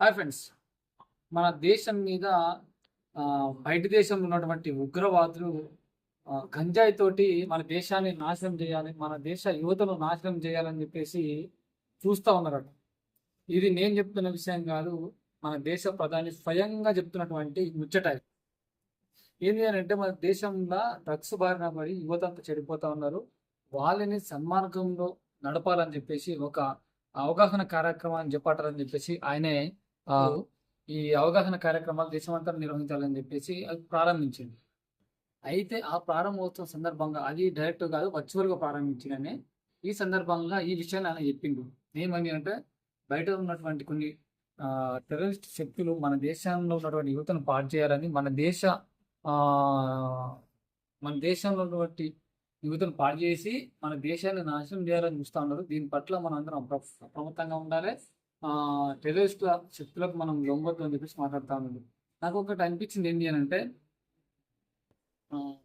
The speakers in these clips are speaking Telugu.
Hi friends. మన దేశం మీద బయట దేశంలో ఉన్నటువంటి ఉగ్రవాదులు గంజాయి తోటి మన దేశాన్ని నాశనం చేయాలి, మన దేశ యువతను నాశనం చేయాలని చెప్పేసి చూస్తూ ఉన్నారట. ఇది నేను చెప్తున్న విషయం కాదు, మన దేశ ప్రధాని స్వయంగా చెప్తున్నటువంటి ముచ్చట. ఏంటి అని అంటే, మన దేశంలో డ్రగ్స్ బారిన పడి యువత అంతా చెడిపోతా ఉన్నారు. వాళ్ళని సన్మార్గంలో నడపాలని చెప్పేసి ఒక అవగాహన కార్యక్రమాన్ని చేపట్టాలని చెప్పేసి ఆయనే ఈ అవగాహన కార్యక్రమాలు దేశమంతా నిర్వహించాలని చెప్పేసి అది ప్రారంభించింది. అయితే ఆ ప్రారంభోత్సవం సందర్భంగా అది డైరెక్ట్ కాదు, వర్చువల్గా ప్రారంభించిందని. ఈ సందర్భంగా ఈ విషయాన్ని ఆయన చెప్పిండు. ఏమని అంటే, బయట ఉన్నటువంటి కొన్ని టెర్రరిస్ట్ శక్తులు మన దేశంలో ఉన్నటువంటి యువతను పాడు చేయాలని, మన దేశంలో ఉన్నటువంటి యువతను పాడు చేసి మన దేశాన్ని నాశనం చేయాలని చూస్తూ ఉన్నారు. దీని పట్ల మనం అందరం అప్రమత్తంగా ఉండాలి. టెర్రరిస్టుల శక్తులకు మనం లొంగొద్దు అని చెప్పేసి మాట్లాడుతూ ఉన్నాడు. నాకు ఒకటి అనిపించింది ఏంటి అని అంటే,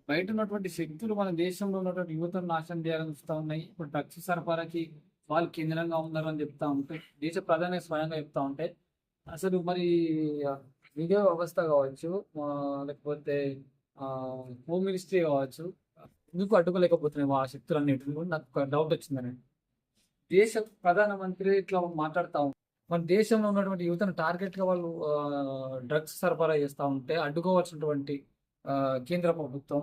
బయట ఉన్నటువంటి శక్తులు మన దేశంలో ఉన్నటువంటి యువతను నాశనం చేయాలని చూస్తూ ఉన్నాయి. ఇప్పుడు డ్రగ్స్ సరఫరాకి వాళ్ళు కేంద్రంగా ఉన్నారు అని చెప్తా ఉంటే, దేశ ప్రధాని స్వయంగా చెప్తా ఉంటే, అసలు మరి విద్యా వ్యవస్థ కావచ్చు, లేకపోతే హోమ్ మినిస్ట్రీ కావచ్చు, ఎందుకు అడ్డుకోలేకపోతున్నాయి ఆ శక్తులన్నిటిని కూడా నాకు ఒక డౌట్ వచ్చిందని. దేశ ప్రధానమంత్రి ఇట్లా మాట్లాడుతూ మన దేశంలో ఉన్నటువంటి యువతను టార్గెట్గా వాళ్ళు డ్రగ్స్ సరఫరా చేస్తూ ఉంటే అడ్డుకోవాల్సినటువంటి కేంద్ర ప్రభుత్వం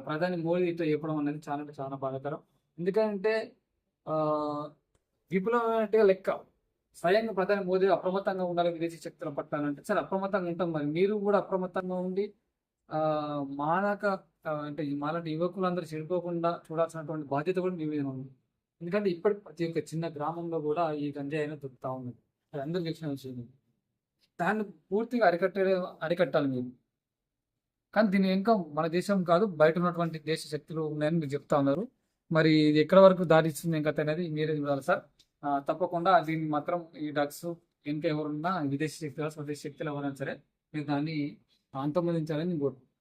ప్రధాని మోడీతో చెప్పడం అనేది చాలా అంటే చాలా బాధాకరం. ఎందుకంటే విపులమైనట్టుగా లెక్క స్వయంగా ప్రధాని మోదీ అప్రమత్తంగా ఉండాలి విదేశీ శక్తుల పట్ల అంటే, సరే అప్రమత్తంగా ఉంటాం, మరి మీరు కూడా అప్రమత్తంగా ఉండి మానక అంటే మాలాంటి యువకులందరూ చెడిపోకుండా చూడాల్సినటువంటి బాధ్యత కూడా మీ మీద ఉంది. ఎందుకంటే ఇప్పటి ప్రతి ఒక్క చిన్న గ్రామంలో కూడా ఈ గంజాయి అయినా దొరుకుతా ఉంది. అది అందరికి తెలిసిన విషయం. దాన్ని పూర్తిగా అరికట్టాలి మీరు. కానీ దీని ఇంకా మన దేశం కాదు, బయట ఉన్నటువంటి దేశ శక్తులు ఉన్నాయని మీరు చెప్తా ఉన్నారు. మరి ఇది ఎక్కడ వరకు దారిస్తుంది ఇంకా అనేది మీరే చూడాలి సార్. తప్పకుండా దీన్ని మాత్రం ఈ డ్రగ్స్ ఇంకా ఎవరున్నా విదేశీ శక్తులు స్వదేశీ శక్తులు ఎవరైనా సరే మీరు దాన్ని అంతమొందించాలని నేను కోరుకుంటున్నాను.